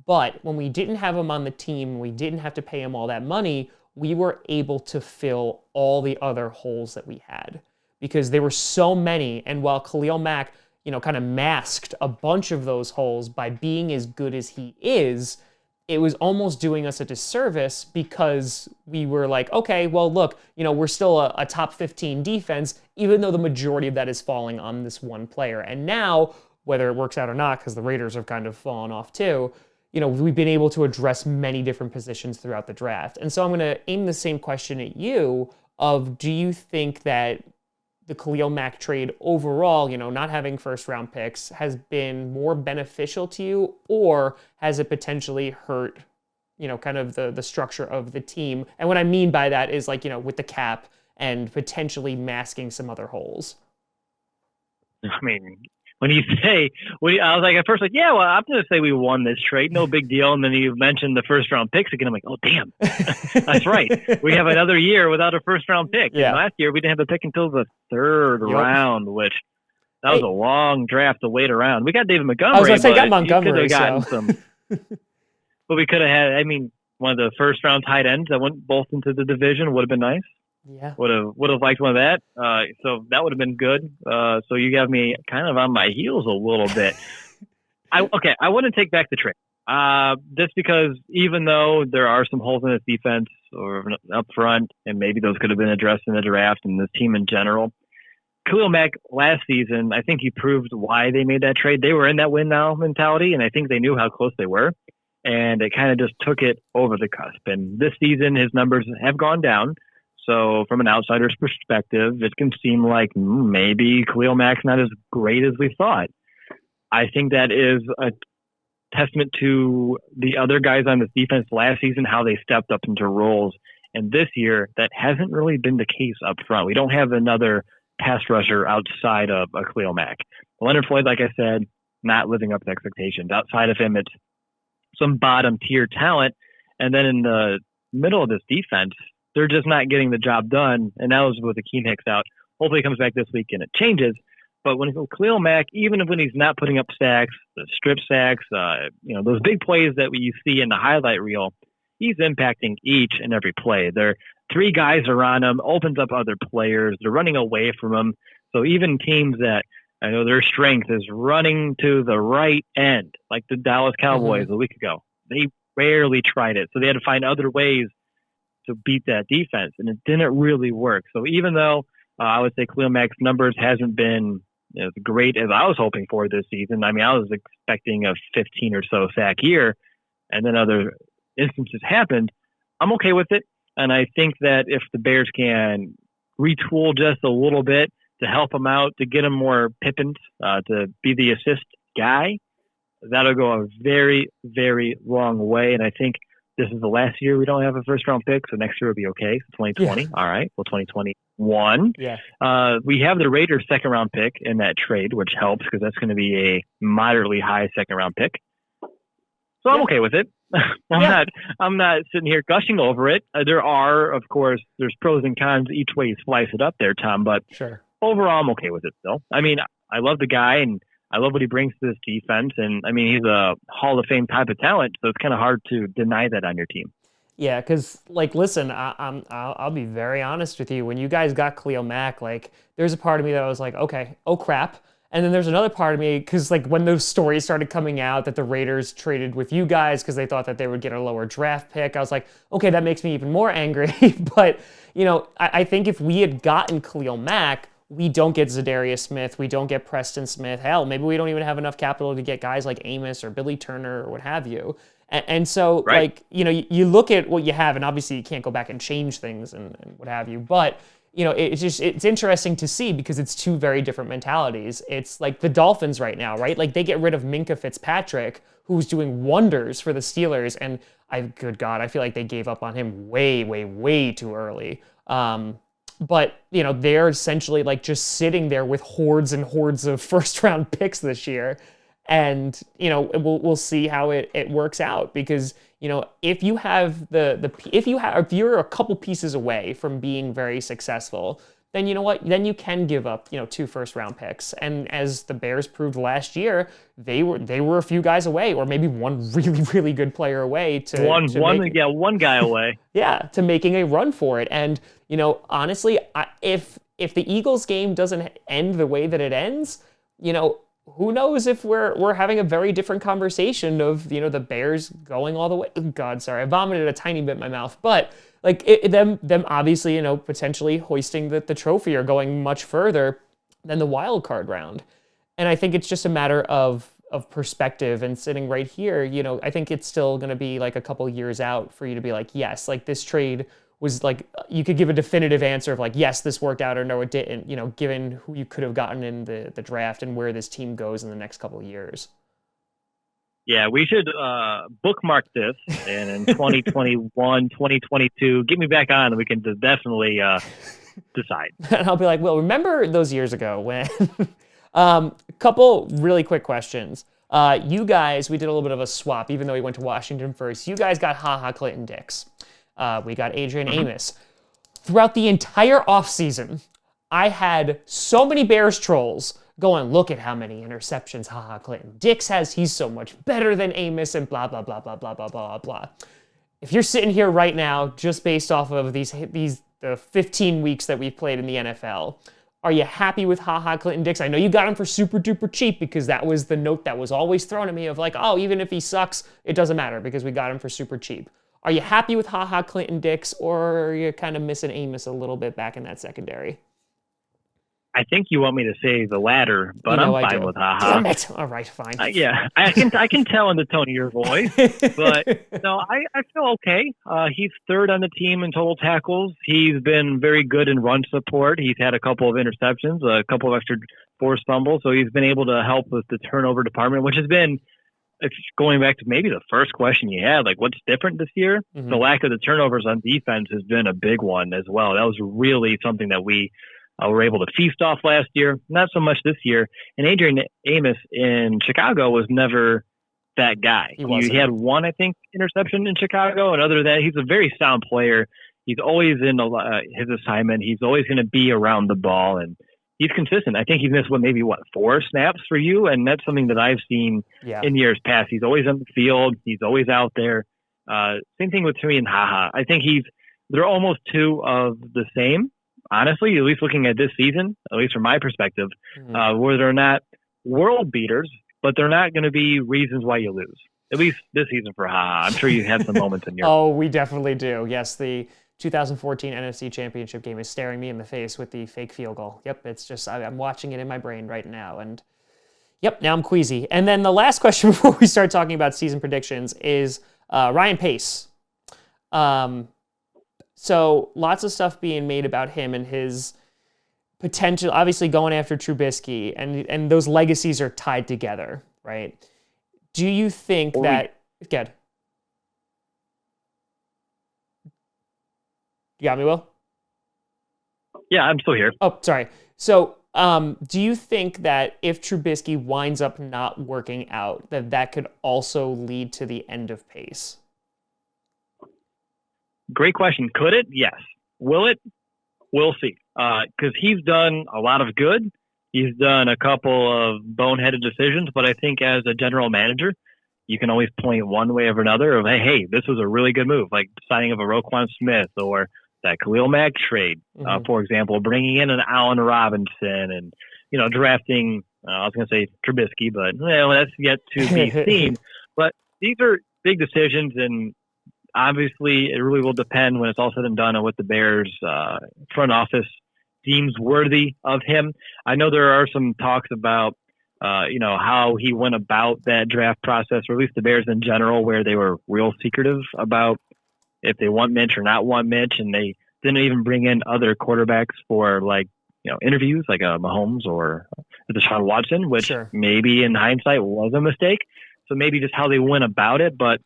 But when we didn't have him on the team, we didn't have to pay him all that money, we were able to fill all the other holes that we had, because there were so many. And while Khalil Mack, you know, kind of masked a bunch of those holes by being as good as he is, it was almost doing us a disservice, because we were like, okay, well, look, you know, we're still a top 15 defense, even though the majority of that is falling on this one player. And now, whether it works out or not, because the Raiders have kind of fallen off too, you know, we've been able to address many different positions throughout the draft. And so I'm going to aim the same question at you of, do you think that the Khalil Mack trade overall, you know, not having first round picks, has been more beneficial to you, or has it potentially hurt, you know, kind of the structure of the team? And what I mean by that is, like, you know, with the cap and potentially masking some other holes. I mean, when you say, I was like, at first, like, yeah, well, I'm going to say we won this trade, no big deal. And then you mentioned the first round picks again. I'm like, oh, damn, that's right. We have another year without a first round pick. Yeah. And last year, we didn't have a pick until the third round, which that was a long draft to wait around. We got David Montgomery. I was going to say, got Montgomery. But we could have had, I mean, one of the first round tight ends that went both into the division would have been nice. Yeah. Would have liked one of that. So that would have been good. So you got me kind of on my heels a little bit. I want to take back the trade. Just because even though there are some holes in this defense or up front, and maybe those could have been addressed in the draft and this team in general, Khalil Mack last season, I think he proved why they made that trade. They were in that win now mentality, and I think they knew how close they were, and it kind of just took it over the cusp. And this season, his numbers have gone down. So from an outsider's perspective, it can seem like maybe Khalil Mack's not as great as we thought. I think that is a testament to the other guys on this defense last season, how they stepped up into roles. And this year, that hasn't really been the case up front. We don't have another pass rusher outside of a Khalil Mack. Leonard Floyd, like I said, not living up to expectations. Outside of him, it's some bottom tier talent. And then in the middle of this defense, they're just not getting the job done. And that was with Akeem Hicks out. Hopefully he comes back this week and it changes. But when Khalil Mack, even when he's not putting up sacks, the strip sacks, those big plays that you see in the highlight reel, he's impacting each and every play. There are three guys around him, opens up other players. They're running away from him. So even teams that I know their strength is running to the right end, like the Dallas Cowboys a week ago, they rarely tried it. So they had to find other ways to beat that defense, and it didn't really work. So even though I would say Khalil Mack's numbers hasn't been as great as I was hoping for this season, I mean, I was expecting a 15 or so sack year, and then other instances happened, I'm okay with it. And I think that if the Bears can retool just a little bit to help him out, to get him more Pippins, to be the assist guy, that'll go a very, very long way. And I think this is the last year we don't have a first-round pick, so next year will be okay. So 2020, all right. Well, 2021. Yeah. We have the Raiders' second-round pick in that trade, which helps because that's going to be a moderately high second-round pick. So I'm okay with it. I'm not sitting here gushing over it. There are, of course, there's pros and cons each way you slice it up there, Tom. But overall, I'm okay with it still. I mean, I love the guy, and I love what he brings to this defense. And, I mean, he's a Hall of Fame type of talent, so it's kind of hard to deny that on your team. Yeah, because, like, listen, I'll be very honest with you. When you guys got Khalil Mack, like, there's a part of me that I was like, okay, oh, crap. And then there's another part of me, because, like, when those stories started coming out that the Raiders traded with you guys because they thought that they would get a lower draft pick, I was like, okay, that makes me even more angry. But, you know, I think if we had gotten Khalil Mack, we don't get Zadarius Smith, we don't get Preston Smith. Hell, maybe we don't even have enough capital to get guys like Amos or Billy Turner or what have you. And so, Right. like, you know, you look at what you have, and obviously you can't go back and change things and what have you. But, you know, it's interesting to see because it's two very different mentalities. It's like the Dolphins right now, right? Like, they get rid of Minkah Fitzpatrick, who's doing wonders for the Steelers. And good God, I feel like they gave up on him way, way, way too early. But, you know, they're essentially like just sitting there with hordes and hordes of first round picks this year. And, you know, we'll see how it works out because, you know, if you have if you're a couple pieces away from being very successful, then you know what? Then you can give up, you know, 2 first round picks. And as the Bears proved last year, they were a few guys away, or maybe one really, really good player away to one guy away. Yeah, to making a run for it. And, you know, honestly, if the Eagles game doesn't end the way that it ends, you know, who knows if we're having a very different conversation of, you know, the Bears going all the way. God, sorry, I vomited a tiny bit in my mouth, but like them obviously, you know, potentially hoisting the trophy or going much further than the wild card round. And I think it's just a matter of perspective and sitting right here. You know, I think it's still going to be like a couple years out for you to be like, yes, like this trade was like, you could give a definitive answer of like, yes, this worked out or no, it didn't, you know, given who you could have gotten in the draft and where this team goes in the next couple of years. Yeah, we should bookmark this, and in 2021, 2022, get me back on and we can definitely decide. And I'll be like, well, remember those years ago when... Couple really quick questions. You guys, we did a little bit of a swap, even though we went to Washington first. You guys got Clinton Dix. We got Adrian Amos. Throughout the entire offseason, I had so many Bears trolls going, look at how many interceptions Clinton Dix has. He's so much better than Amos and blah, blah, blah, blah, blah, blah, blah, blah. If you're sitting here right now, just based off of the 15 weeks that we've played in the NFL, are you happy with Clinton Dix? I know you got him for super duper cheap because that was the note that was always thrown at me of like, oh, even if he sucks, it doesn't matter because we got him for super cheap. Are you happy with Clinton Dix, or are you kind of missing Amos a little bit back in that secondary? I think you want me to say the latter, but I'm fine with Damn it! All right, fine. Yeah, I can tell in the tone of your voice, but no, I feel okay. He's third on the team in total tackles. He's been very good in run support. He's had a couple of interceptions, a couple of extra forced fumbles, so he's been able to help with the turnover department, which has been. It's going back to maybe the first question you had, like what's different this year? Mm-hmm. The lack of the turnovers on defense has been a big one as well. That was really something that we were able to feast off last year, not so much this year. And Adrian Amos in Chicago was never that guy. He had one, I think, interception in Chicago, and other than that, he's a very sound player. He's always in his assignment. He's always going to be around the ball, and he's consistent. I think he's missed maybe 4 snaps for you, and that's something that I've seen in years past. He's always on the field. He's always out there. Same thing with Tui and I think they're almost two of the same, honestly, at least looking at this season, at least from my perspective, where they're not world beaters, but they're not going to be reasons why you lose. At least this season for I'm sure you had some moments in your. Oh, we definitely do. Yes, the 2014 NFC Championship game is staring me in the face with the fake field goal. Yep, it's just, I'm watching it in my brain right now. And yep, now I'm queasy. And then the last question before we start talking about season predictions is Ryan Pace. So lots of stuff being made about him and his potential, obviously going after Trubisky, and those legacies are tied together, right? Do you think that... Good. You got me, Will? Yeah, I'm still here. Oh, sorry. So do you think that if Trubisky winds up not working out, that could also lead to the end of Pace? Great question. Could it? Yes. Will it? We'll see. Because he's done a lot of good. He's done a couple of boneheaded decisions, but I think as a general manager, you can always point one way or another of, hey, this was a really good move, like signing of a Roquan Smith or that Khalil Mack trade, for example, bringing in an Allen Robinson and, drafting, I was going to say Trubisky, but that's yet to be seen. But these are big decisions, and obviously it really will depend when it's all said and done on what the Bears front office deems worthy of him. I know there are some talks about, how he went about that draft process, or at least the Bears in general, where they were real secretive about if they want Mitch or not want Mitch, and they didn't even bring in other quarterbacks for interviews like Mahomes or Deshaun Watson, which Sure. maybe in hindsight was a mistake. So maybe just how they went about it. But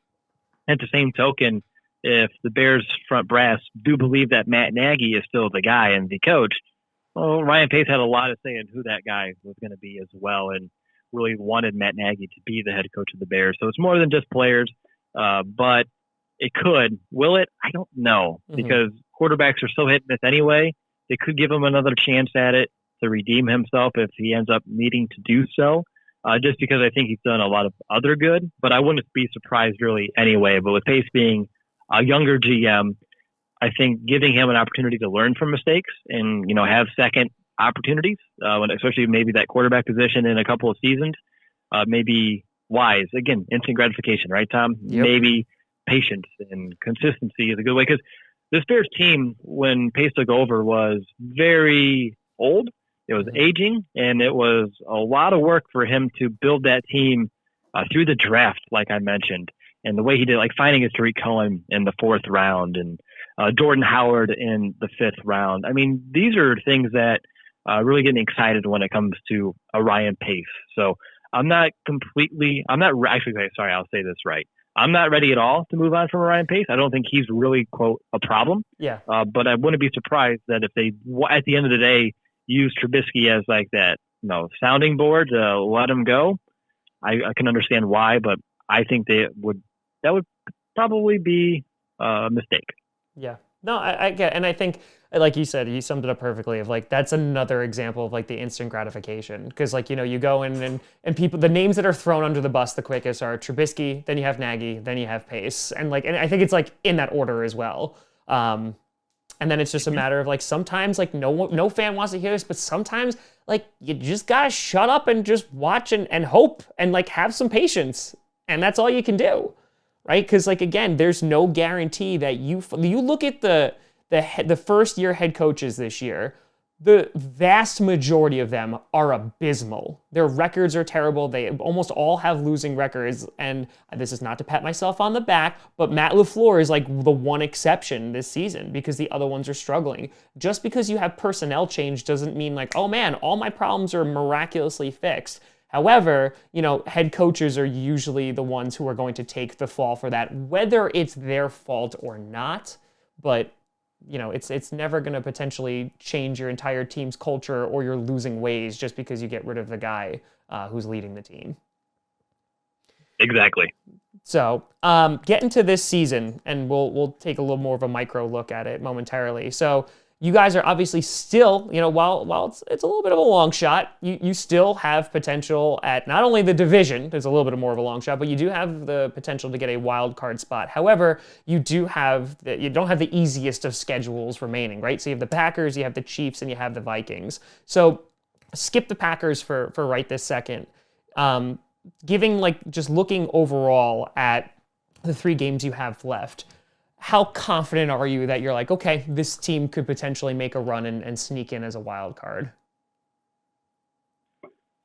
at the same token, if the Bears front brass do believe that Matt Nagy is still the guy and the coach, well, Ryan Pace had a lot to say in who that guy was going to be as well, and really wanted Matt Nagy to be the head coach of the Bears. So it's more than just players, but it could. Will it? I don't know, because quarterbacks are so hit and miss anyway. They could give him another chance at it to redeem himself if he ends up needing to do so, just because I think he's done a lot of other good. But I wouldn't be surprised really anyway. But with Pace being a younger GM, I think giving him an opportunity to learn from mistakes and, have second opportunities, especially maybe that quarterback position in a couple of seasons, may be wise. Again, instant gratification, right, Tom? Yep. Maybe patience and consistency is a good way, because this Bears team, when Pace took over, was very old. It was aging, and it was a lot of work for him to build that team through the draft, like I mentioned, and the way he did, like finding a Tariq Cohen in the 4th round and Jordan Howard in the 5th round. I mean, these are things that really get me excited when it comes to a Ryan Pace. So I'm not ready at all to move on from Ryan Pace. I don't think he's really, quote, a problem. Yeah. But I wouldn't be surprised that if they, at the end of the day, use Trubisky as like that, sounding board to let him go. I can understand why, but I think that would probably be a mistake. Yeah. No, I get, and I think, like you said, you summed it up perfectly, of like, that's another example of like the instant gratification. Because you go in and people, the names that are thrown under the bus the quickest are Trubisky, then you have Nagy, then you have Pace. And I think it's like in that order as well. And then it's just a matter of like, sometimes like no fan wants to hear this, but sometimes like you just gotta shut up and just watch and hope and like have some patience. And that's all you can do. Right? Because like, again, there's no guarantee that you look at the first year head coaches this year, the vast majority of them are abysmal. Their records are terrible. They almost all have losing records. And this is not to pat myself on the back, but Matt LaFleur is like the one exception this season because the other ones are struggling. Just because you have personnel change doesn't mean like, oh man, all my problems are miraculously fixed. However, head coaches are usually the ones who are going to take the fall for that, whether it's their fault or not. But, it's never going to potentially change your entire team's culture or your losing ways just because you get rid of the guy who's leading the team. Exactly. So, getting to this season, and we'll take a little more of a micro look at it momentarily. So, you guys are obviously still, while it's a little bit of a long shot, you still have potential at not only the division, there's a little bit more of a long shot, but you do have the potential to get a wild card spot. However, you don't have the easiest of schedules remaining, right? So you have the Packers, you have the Chiefs, and you have the Vikings. So skip the Packers for right this second. Just looking overall at the 3 games you have left, how confident are you that you're like, okay, this team could potentially make a run and sneak in as a wild card?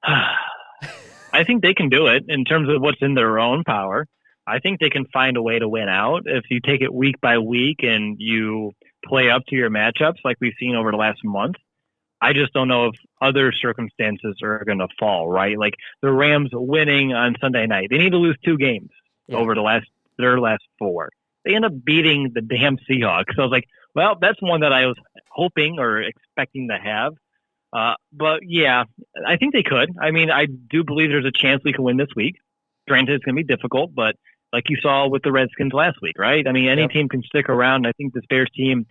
I think they can do it in terms of what's in their own power. I think they can find a way to win out if you take it week by week and you play up to your matchups like we've seen over the last month. I just don't know if other circumstances are going to fall, right? Like the Rams winning on Sunday night. They need to lose 2 games over their last 4. They end up beating the damn Seahawks. So I was like, well, that's one that I was hoping or expecting to have. But yeah, I think they could. I mean, I do believe there's a chance we can win this week. Granted, it's going to be difficult, but like you saw with the Redskins last week, right? I mean, any team can stick around. I think this Bears team,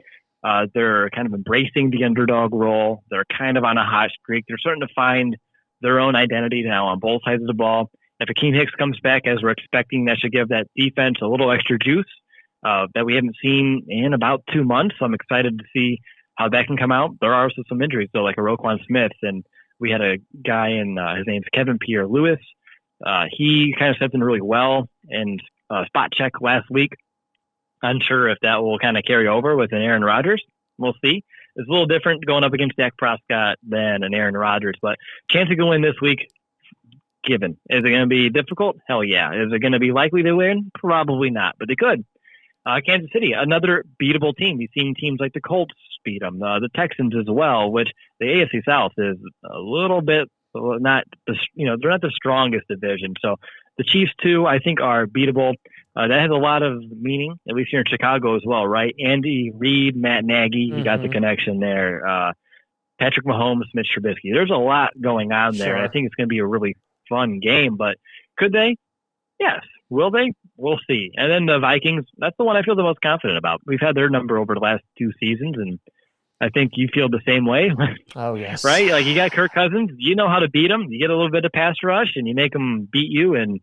they're kind of embracing the underdog role. They're kind of on a hot streak. They're starting to find their own identity now on both sides of the ball. If Akeem Hicks comes back as we're expecting, that should give that defense a little extra juice that we haven't seen in about 2 months. So I'm excited to see how that can come out. There are also some injuries, though, like a Roquan Smith, and we had a guy in his name's Kevin Pierre-Louis. He kind of stepped in really well in spot check last week. Unsure if that will kind of carry over with an Aaron Rodgers. We'll see. It's a little different going up against Dak Prescott than an Aaron Rodgers, but chance of going win this week, given. Is it going to be difficult? Hell yeah. Is it going to be likely to win? Probably not, but they could. Kansas City, another beatable team. You've seen teams like the Colts beat them, the Texans as well, which the AFC South is a little bit not, they're not the strongest division. So the Chiefs too, I think, are beatable. That has a lot of meaning, at least here in Chicago as well, right? Andy Reid, Matt Nagy, you got the connection there. Patrick Mahomes, Mitch Trubisky. There's a lot going on there. And I think it's going to be a really fun game, but could they? Yes. Will they? We'll see. And then the Vikings, that's the one I feel the most confident about. We've had their number over the last 2 seasons, and I think you feel the same way. Oh, yes. Right? Like, you got Kirk Cousins. You know how to beat him. You get a little bit of pass rush, and you make them beat you. And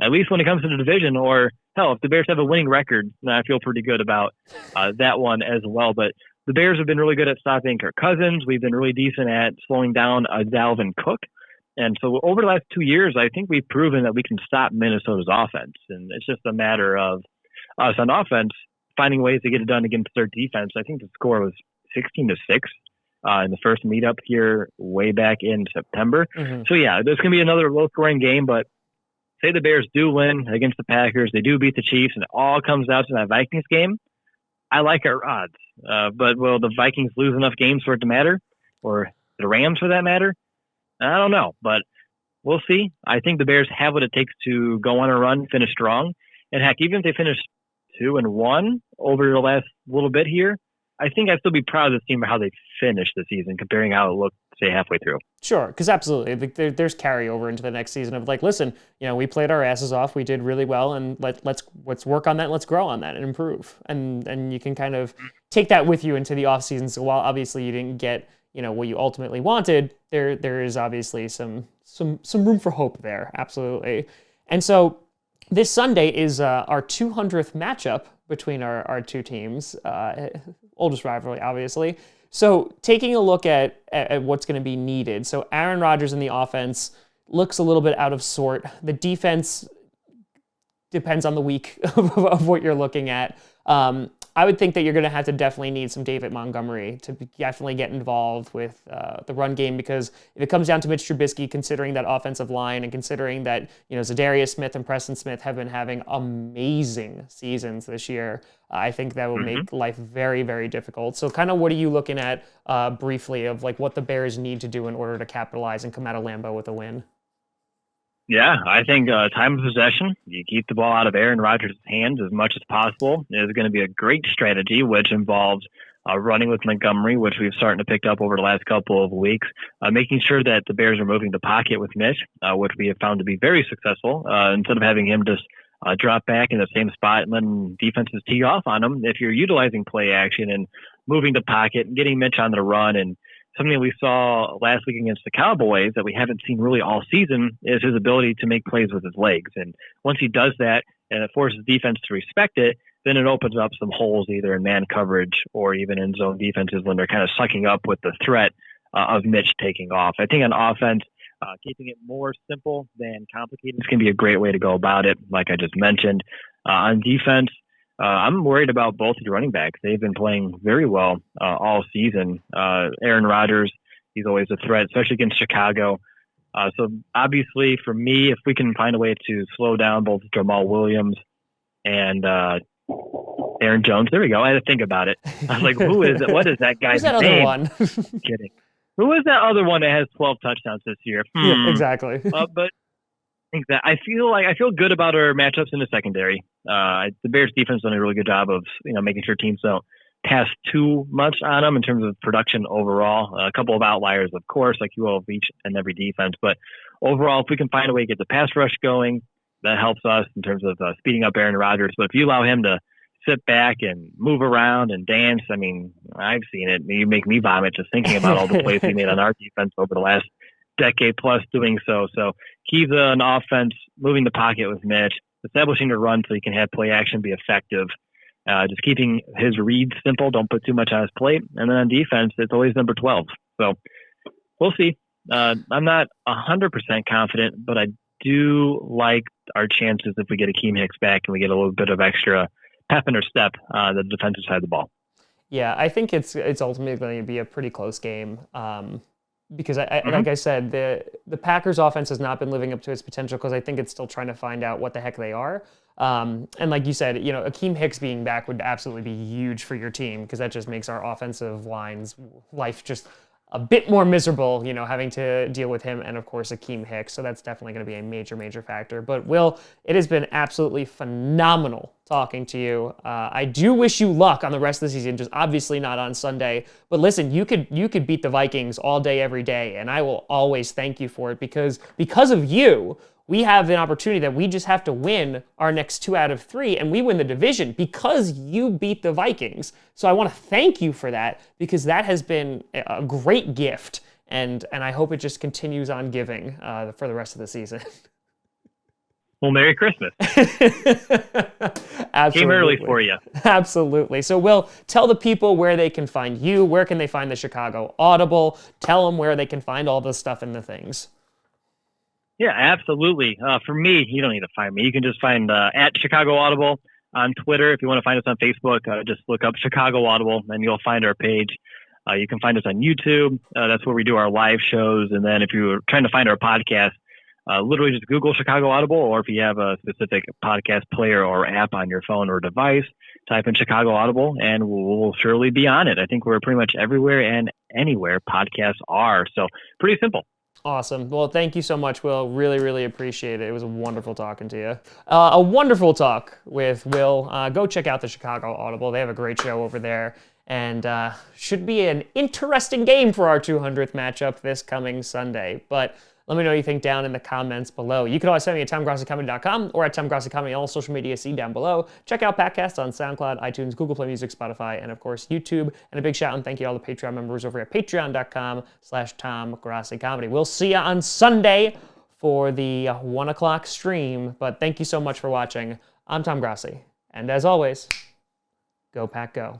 at least when it comes to the division, or hell, if the Bears have a winning record, then I feel pretty good about that one as well. But the Bears have been really good at stopping Kirk Cousins. We've been really decent at slowing down Dalvin Cook. And so over the last 2 years, I think we've proven that we can stop Minnesota's offense. And it's just a matter of us on offense finding ways to get it done against their defense. I think the score was 16-6 in the first meetup here way back in September. So, yeah, there's going to be another low-scoring game. But say the Bears do win against the Packers, they do beat the Chiefs, and it all comes down to that Vikings game. I like our odds. But will the Vikings lose enough games for it to matter? Or the Rams for that matter? I don't know, but we'll see. I think the Bears have what it takes to go on a run, finish strong. And heck, even if they finish 2-1 over the last little bit here, I think I'd still be proud of this team for how they finished the season, comparing how it looked, say, halfway through. Sure, because absolutely. There's carryover into the next season of like, listen, we played our asses off, we did really well, and let's work on that, let's grow on that and improve. And you can kind of take that with you into the offseason. So while obviously you didn't get what you ultimately wanted, there is obviously some room for hope there, absolutely. And so this Sunday is our 200th matchup between our two teams, oldest rivalry, obviously. So taking a look at what's going to be needed. So Aaron Rodgers in the offense looks a little bit out of sort. The defense depends on the week of what you're looking at. I would think that you're going to have to definitely need some David Montgomery to definitely get involved with the run game, because if it comes down to Mitch Trubisky, considering that offensive line and considering that Zadarius Smith and Preston Smith have been having amazing seasons this year, I think that will make life very, very difficult. So kind of what are you looking at briefly of like what the Bears need to do in order to capitalize and come out of Lambeau with a win? Yeah, I think time of possession, you keep the ball out of Aaron Rodgers' hands as much as possible, is going to be a great strategy, which involves running with Montgomery, which we've started to pick up over the last couple of weeks, making sure that the Bears are moving the pocket with Mitch, which we have found to be very successful, instead of having him just drop back in the same spot and letting defenses tee off on him. If you're utilizing play action and moving the pocket and getting Mitch on the run, and something that we saw last week against the Cowboys that we haven't seen really all season is his ability to make plays with his legs. And once he does that and it forces defense to respect it, then it opens up some holes either in man coverage or even in zone defenses when they're kind of sucking up with the threat of Mitch taking off. I think on offense, keeping it more simple than complicated is going to be a great way to go about it, like I just mentioned. On defense, I'm worried about both of the running backs. They've been playing very well all season. Aaron Rodgers, he's always a threat, especially against Chicago. So obviously for me, if we can find a way to slow down both Jamal Williams and Aaron Jones, there we go. I had to think about it. I was like, who is it? What is that guy's name? Who's that other one? I'm kidding. Who is that other one that has 12 touchdowns this year? Yeah, exactly. But I feel good about our matchups in the secondary. The Bears defense done a really good job of making sure teams don't pass too much on them in terms of production overall. A couple of outliers, of course, like you will of each and every defense. But overall, if we can find a way to get the pass rush going, that helps us in terms of speeding up Aaron Rodgers. But if you allow him to sit back and move around and dance, I mean, I've seen it. You make me vomit just thinking about all the plays we made on our defense over the last decade plus doing so. So keys an offense, moving the pocket with Mitch, establishing the run so he can have play action be effective, just keeping his reads simple, don't put too much on his plate. And then on defense, it's always number 12. So we'll see. I'm not 100% confident, but I do like our chances if we get Akeem Hicks back and we get a little bit of extra pep in our step on the defensive side of the ball. Yeah, I think it's ultimately going to be a pretty close game. Because like I said, the Packers offense has not been living up to its potential because I think it's still trying to find out what the heck they are. And like you said, Akeem Hicks being back would absolutely be huge for your team because that just makes our offensive line's life just a bit more miserable, having to deal with him and, of course, Akeem Hicks. So that's definitely going to be a major, major factor. But, Will, it has been absolutely phenomenal talking to you. I do wish you luck on the rest of the season, just obviously not on Sunday. But listen, you could beat the Vikings all day, every day, and I will always thank you for it because of you, we have an opportunity that we just have to win our next 2 out of 3, and we win the division because you beat the Vikings. So I want to thank you for that because that has been a great gift, and I hope it just continues on giving for the rest of the season. Well, Merry Christmas. Absolutely. Came early for you. Absolutely. So, Will, tell the people where they can find you. Where can they find the Chicago Audible? Tell them where they can find all the stuff and the things. Yeah, absolutely. For me, you don't need to find me. You can just find at Chicago Audible on Twitter. If you want to find us on Facebook, just look up Chicago Audible and you'll find our page. You can find us on YouTube. That's where we do our live shows. And then if you're trying to find our podcast, literally just Google Chicago Audible, or if you have a specific podcast player or app on your phone or device, type in Chicago Audible and we'll surely be on it. I think we're pretty much everywhere and anywhere podcasts are. So pretty simple. Awesome. Well, thank you so much, Will. Really, really appreciate it. It was wonderful talking to you. A wonderful talk with Will. Go check out the Chicago Audible. They have a great show over there. And should be an interesting game for our 200th matchup this coming Sunday. But let me know what you think down in the comments below. You can always send me at TomGrossiComedy.com or at TomGrossiComedy on all social media. See down below. Check out podcasts on SoundCloud, iTunes, Google Play Music, Spotify, and of course YouTube. And a big shout out and thank you to all the Patreon members over at patreon.com/TomGrossiComedy. We'll see you on Sunday for the 1 o'clock stream. But thank you so much for watching. I'm Tom Grossi. And as always, go Pack Go.